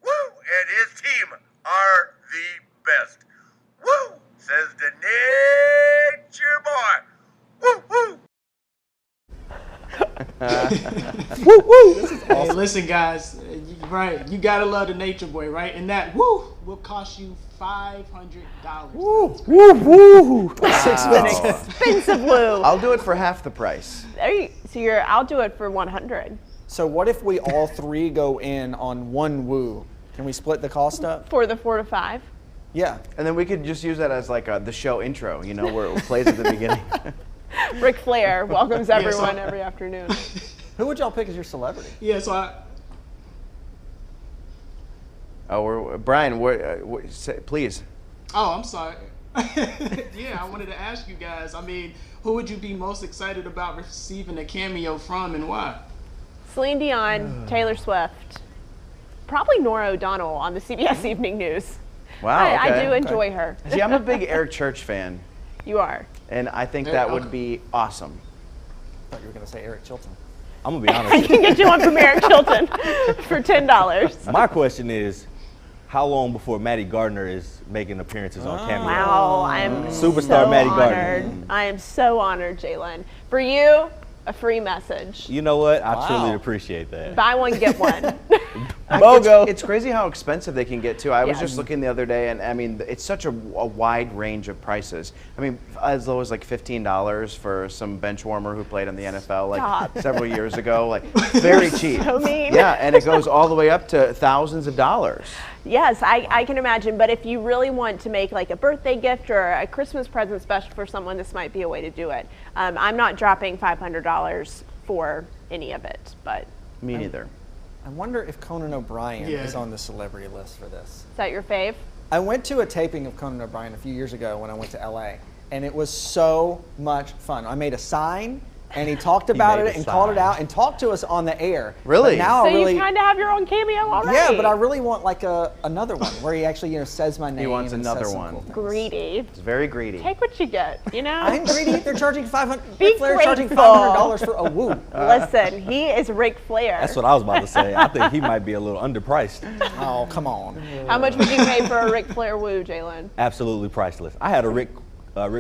woo, and his team are the best. Woo, says the nature boy. Woo, woo. Woo woo! This is awesome. Hey, listen, guys, right? You gotta love the nature boy, right? And that woo will cost you $500. Woo woo woo! That's expensive woo. I'll do it for half the price. I'll do it for 100. So what if we all three go in on one woo? Can we split the cost up? For the 4 to 5? Yeah. And then we could just use that as like the show intro, you know, where it plays at the beginning. Ric Flair welcomes everyone every afternoon. Who would y'all pick as your celebrity? Yeah, so Brian, please. Oh, I'm sorry. Yeah, I wanted to ask you guys, I mean, who would you be most excited about receiving a cameo from and why? Celine Dion, Taylor Swift, probably Norah O'Donnell on the CBS Evening News. Wow, okay. I do enjoy her. See, I'm a big Eric Church fan. You are. And I think that would be awesome. I thought you were going to say Eric Chilton. I'm going to be honest. I can get you one from Eric Chilton for $10. My question is, how long before Maddie Gardner is making appearances on Cameo? Wow, I'm Superstar so Maddie honored. Gardner. I am so honored, Jalen. For you, a free message. You know what? I truly appreciate that. Buy one, get one. It's crazy how expensive they can get too. I was just looking the other day, and I mean, it's such a wide range of prices. I mean, as low as like $15 for some bench warmer who played in the NFL like several years ago. Like very cheap. So mean. Yeah, and it goes all the way up to thousands of dollars. Yes, I can imagine. But if you really want to make like a birthday gift or a Christmas present special for someone, this might be a way to do it. I'm not dropping $500 for any of it, but. Me neither. I wonder if Conan O'Brien is on the celebrity list for this. Is that your fave? I went to a taping of Conan O'Brien a few years ago when I went to LA, and it was so much fun. I made a sign, and he talked about it and called it out and talked to us on the air. Really? But now So I really, you kind of have your own cameo already. yeah, but I really want like another one where he actually says my name. He wants and another says some one. cool things. Greedy. It's very greedy. Take what you get, you know? I'm greedy. They're charging $500. Be Ric Flair's charging grateful. $500 for a woo. Listen, he is Ric Flair. That's what I was about to say. I think he might be a little underpriced. Oh, come on. How much would you pay for a Ric Flair woo, Jalen? Absolutely priceless. I had a Ric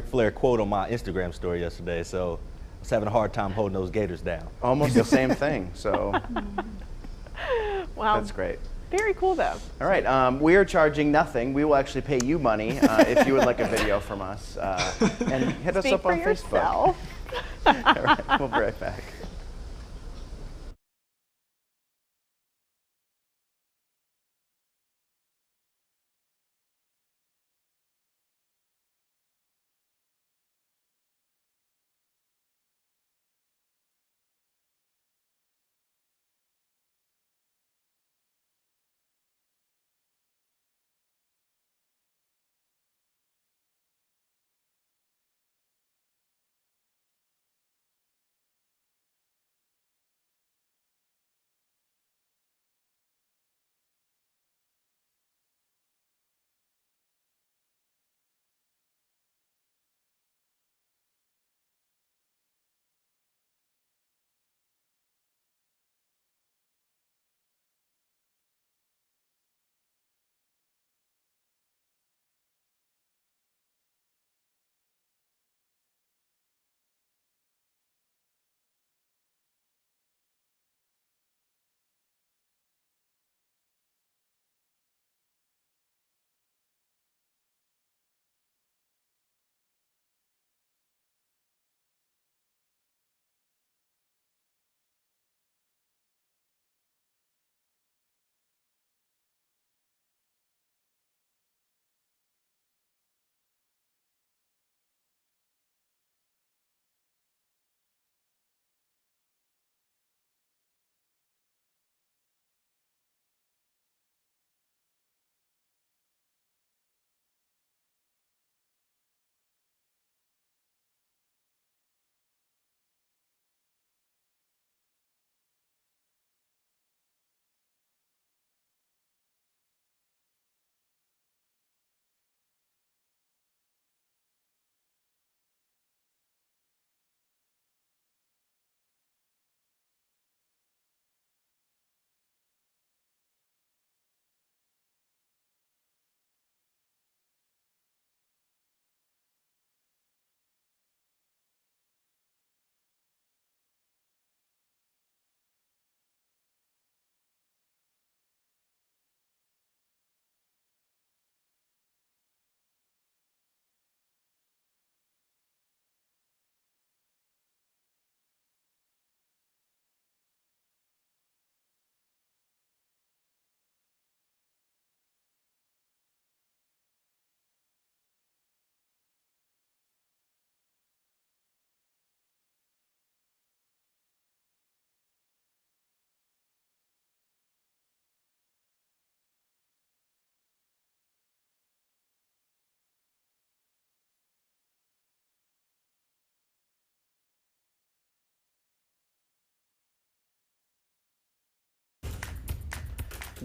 Flair quote on my Instagram story yesterday, so I was having a hard time holding those gators down. Almost the same thing, so Wow. that's great. Very cool, though. All right, we are charging nothing. We will actually pay you money if you would like a video from us. And hit us Speak up on for Facebook. yourself. All right, we'll be right back.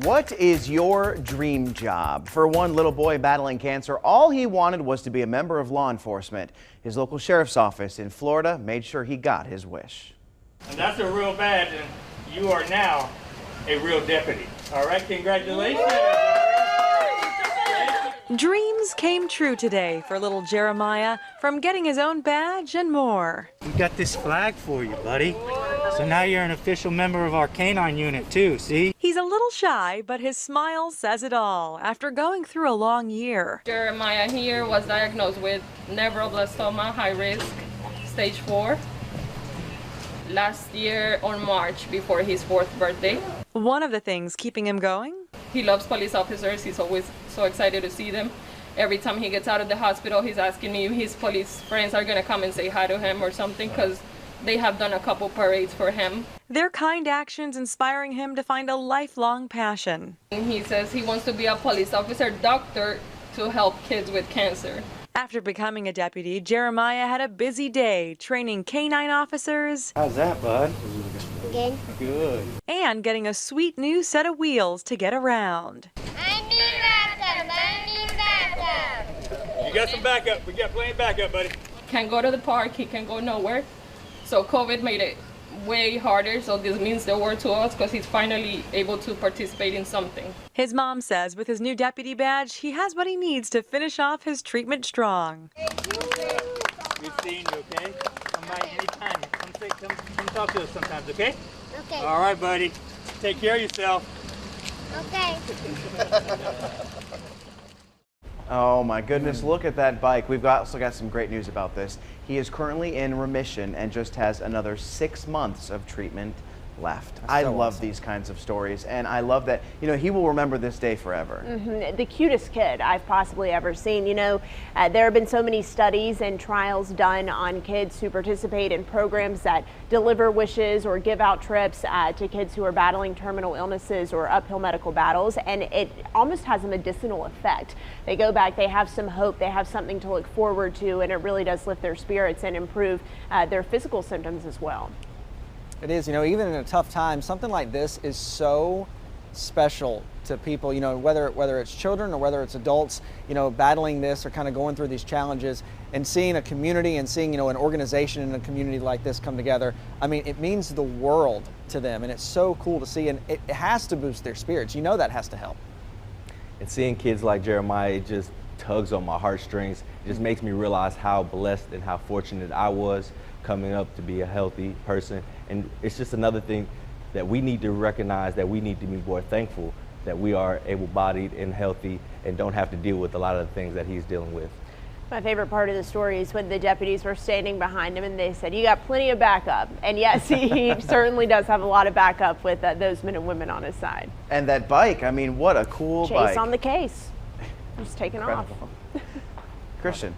What is your dream job? For one little boy battling cancer, all he wanted was to be a member of law enforcement. His local sheriff's office in Florida made sure he got his wish. And that's a real badge, and you are now a real deputy. All right, congratulations. Dreams came true today for little Jeremiah, from getting his own badge and more. We got this flag for you, buddy. So now you're an official member of our canine unit too, see? He's a little shy, but his smile says it all after going through a long year. Jeremiah here was diagnosed with neuroblastoma, high risk, stage 4, last year on March before his 4th birthday. One of the things keeping him going? He loves police officers. He's always so excited to see them. Every time he gets out of the hospital, he's asking me if his police friends are going to come and say hi to him or something, because they have done a couple parades for him. Their kind actions inspiring him to find a lifelong passion. And he says he wants to be a police officer doctor to help kids with cancer. After becoming a deputy, Jeremiah had a busy day training canine officers. How's that, bud? Good. Good. And getting a sweet new set of wheels to get around. You got some backup. We got plenty of backup, buddy. Can't go to the park. He can go nowhere. So COVID made it way harder. So this means the world to us, because he's finally able to participate in something. His mom says with his new deputy badge, he has what he needs to finish off his treatment strong. We've seen you, okay? Come by anytime. Come talk to us sometimes, okay? Okay. All right, buddy. Take care of yourself. Okay. Oh my goodness, look at that bike. We've also got some great news about this. He is currently in remission and just has another 6 months of treatment left. I love these kinds of stories, and I love that, he will remember this day forever. The cutest kid I've possibly ever seen. There have been so many studies and trials done on kids who participate in programs that deliver wishes or give out trips to kids who are battling terminal illnesses or uphill medical battles, and it almost has a medicinal effect. They go back, they have some hope, they have something to look forward to, and it really does lift their spirits and improve their physical symptoms as well. It is, even in a tough time, something like this is so special to people, whether it's children or whether it's adults, battling this or kind of going through these challenges, and seeing a community and seeing, an organization in a community like this come together. I mean, it means the world to them, and it's so cool to see, and it has to boost their spirits. That has to help. And seeing kids like Jeremiah, it just tugs on my heartstrings. It just makes me realize how blessed and how fortunate I was coming up to be a healthy person. And it's just another thing that we need to recognize, that we need to be more thankful that we are able-bodied and healthy and don't have to deal with a lot of the things that he's dealing with. My favorite part of the story is when the deputies were standing behind him and they said, "You got plenty of backup." And yes, he certainly does have a lot of backup with those men and women on his side. And that bike, I mean, what a cool bike. Chase on the case. Just taking off. Christian.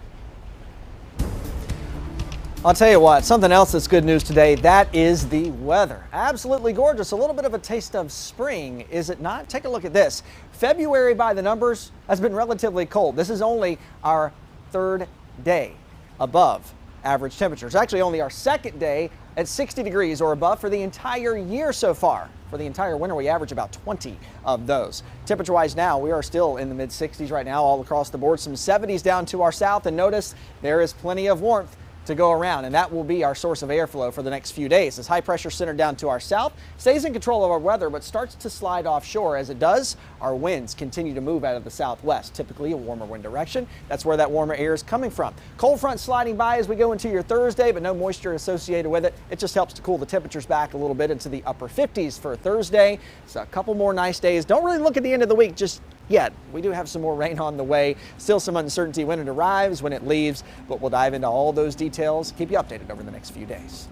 I'll tell you what, something else that's good news today, that is the weather. Absolutely gorgeous. A little bit of a taste of spring, is it not? Take a look at this. February, by the numbers, has been relatively cold. This is only our 3rd day above average temperatures. Actually, only our 2nd day at 60 degrees or above for the entire year so far. For the entire winter, we average about 20 of those. Temperature-wise now, we are still in the mid-60s right now all across the board. Some 70s down to our south, and notice there is plenty of warmth to go around, and that will be our source of airflow for the next few days. This high pressure center down to our south stays in control of our weather, but starts to slide offshore. As it does, our winds continue to move out of the southwest, typically a warmer wind direction. That's where that warmer air is coming from. Cold front sliding by as we go into your Thursday, but no moisture associated with it. It just helps to cool the temperatures back a little bit into the upper 50s for Thursday. So a couple more nice days. Don't really look at the end of the week just yet. We do have some more rain on the way. Still some uncertainty when it arrives, when it leaves, but we'll dive into all those details. Keep you updated over the next few days.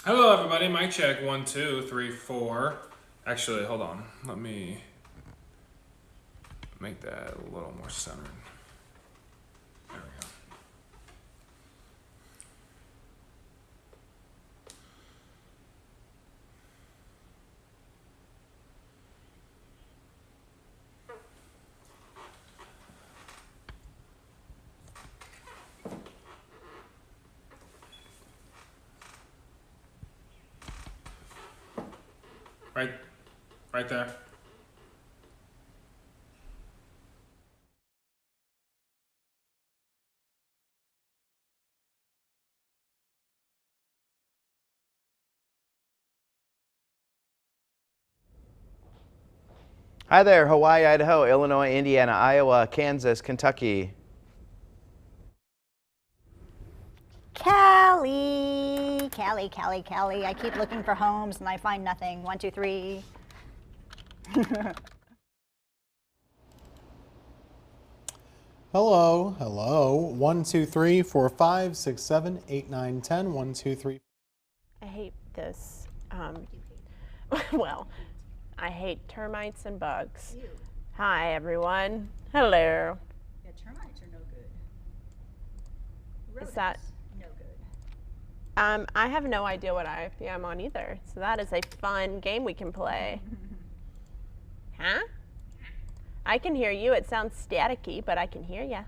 Hello, everybody. Mic check. 1, 2, 3, 4. Actually, hold on. Let me make that a little more centered. There we go. Right there. Hi there, Hawaii, Idaho, Illinois, Indiana, Iowa, Kansas, Kentucky. Cali. I keep looking for homes and I find nothing. 1, 2, 3. Hello. 1, 2, 3, 4, 5, 6, 7, 8, 9, 10. 1, 2, 3. I hate this. Well, I hate termites and bugs. Hi, everyone. Hello. Yeah, termites are no good. Is that no good? I have no idea what IFB I'm on either. So that is a fun game we can play. Huh? I can hear you. It sounds staticky, but I can hear you.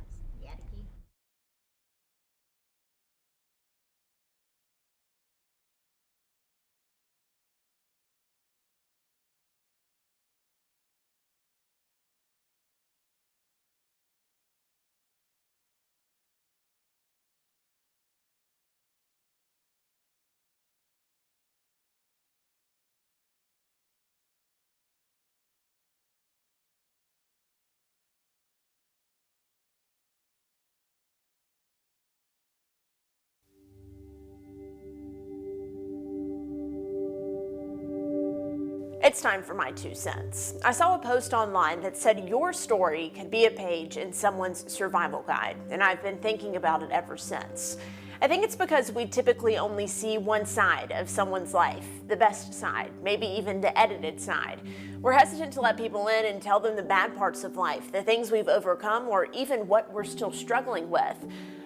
It's time for my 2 cents. I saw a post online that said your story could be a page in someone's survival guide, and I've been thinking about it ever since. I think it's because we typically only see one side of someone's life, the best side, maybe even the edited side. We're hesitant to let people in and tell them the bad parts of life, the things we've overcome, or even what we're still struggling with.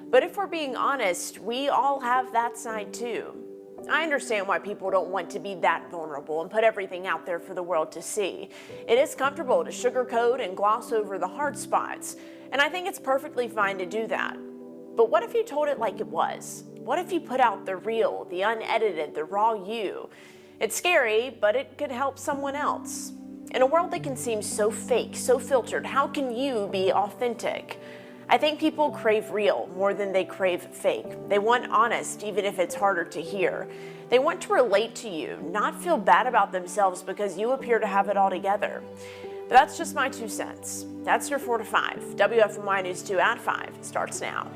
But if we're being honest, we all have that side too. I understand why people don't want to be that vulnerable and put everything out there for the world to see. It is comfortable to sugarcoat and gloss over the hard spots, and I think it's perfectly fine to do that. But what if you told it like it was? What if you put out the real, the unedited, the raw you? It's scary, but it could help someone else. In a world that can seem so fake, so filtered, how can you be authentic? I think people crave real more than they crave fake. They want honest, even if it's harder to hear. They want to relate to you, not feel bad about themselves because you appear to have it all together. But that's just my 2 cents. That's your 4 to 5. WFMY News 2 at 5 starts now.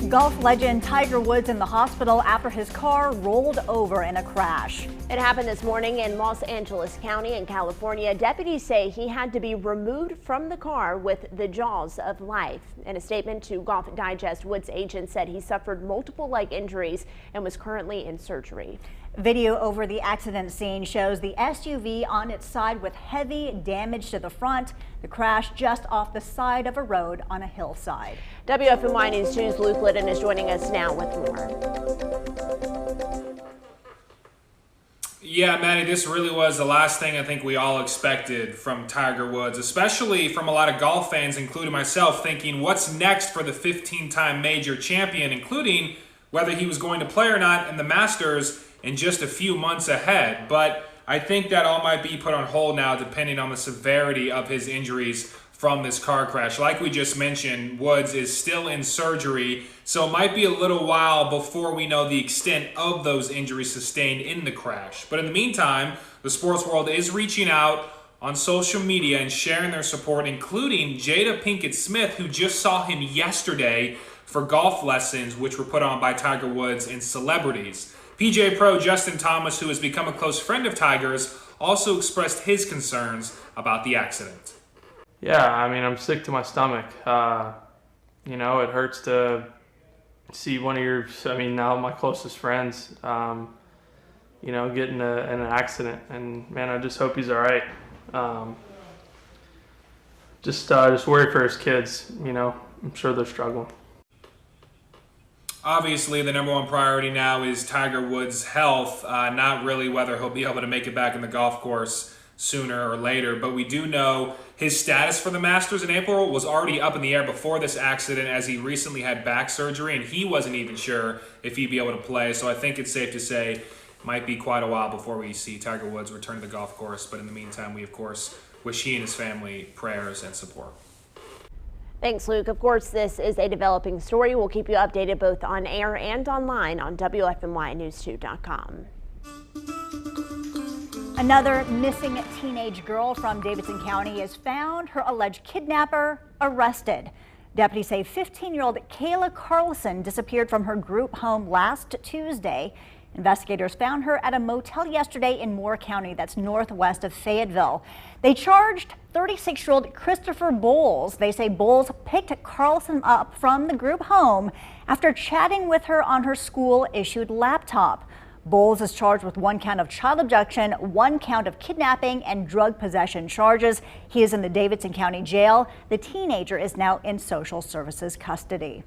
Golf legend Tiger Woods in the hospital after his car rolled over in a crash. It happened this morning in Los Angeles County in California. Deputies say he had to be removed from the car with the jaws of life. In a statement to Golf Digest, Woods' agent said he suffered multiple leg injuries and was currently in surgery. Video over the accident scene shows the SUV on its side with heavy damage to the front. The crash just off the side of a road on a hillside. WFMY News 2's Luke Liddon is joining us now with more. Yeah, Maddie, this really was the last thing I think we all expected from Tiger Woods, especially from a lot of golf fans, including myself, thinking what's next for the 15-time major champion, including whether he was going to play or not in the Masters in just a few months ahead. But I think that all might be put on hold now depending on the severity of his injuries from this car crash. Like we just mentioned, Woods is still in surgery, so it might be a little while before we know the extent of those injuries sustained in the crash. But in the meantime, the sports world is reaching out on social media and sharing their support, including Jada Pinkett Smith, who just saw him yesterday for golf lessons, which were put on by Tiger Woods and celebrities. PGA Pro Justin Thomas, who has become a close friend of Tiger's, also expressed his concerns about the accident. Yeah, I mean, I'm sick to my stomach. You know, it hurts to see one of your, now my closest friends, you know, get in an accident. And man, I just hope he's all right. Just worry for his kids, you know, I'm sure they're struggling. Obviously, the number one priority now is Tiger Woods' health, not really whether he'll be able to make it back in the golf course sooner or later. But we do know his status for the Masters in April was already up in the air before this accident, as he recently had back surgery, and he wasn't even sure if he'd be able to play. So I think it's safe to say it might be quite a while before we see Tiger Woods return to the golf course. But in the meantime, we, of course, wish he and his family prayers and support. Thanks, Luke. Of course, this is a developing story. We'll keep you updated both on air and online on WFMYnews2.com. Another missing teenage girl from Davidson County is found, her alleged kidnapper arrested. Deputies say 15-year-old Kayla Carlson disappeared from her group home last Tuesday. Investigators found her at a motel yesterday in Moore County, that's northwest of Fayetteville. They charged 36-year-old Christopher Bowles. They say Bowles picked Carlson up from the group home after chatting with her on her school-issued laptop. Bowles is charged with 1 count of child abduction, 1 count of kidnapping, and drug possession charges. He is in the Davidson County Jail. The teenager is now in social services custody.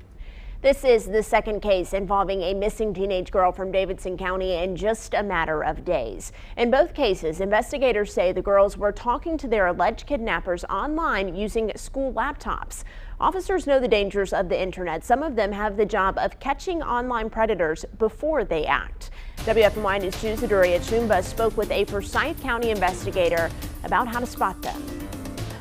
This is the second case involving a missing teenage girl from Davidson County in just a matter of days. In both cases, investigators say the girls were talking to their alleged kidnappers online using school laptops. Officers know the dangers of the internet. Some of them have the job of catching online predators before they act. WFMY News 2's Adoria Chumba spoke with a Forsyth County investigator about how to spot them.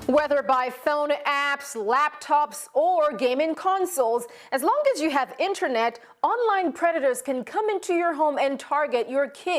Whether by phone apps, laptops, or gaming consoles, as long as you have internet, online predators can come into your home and target your kids.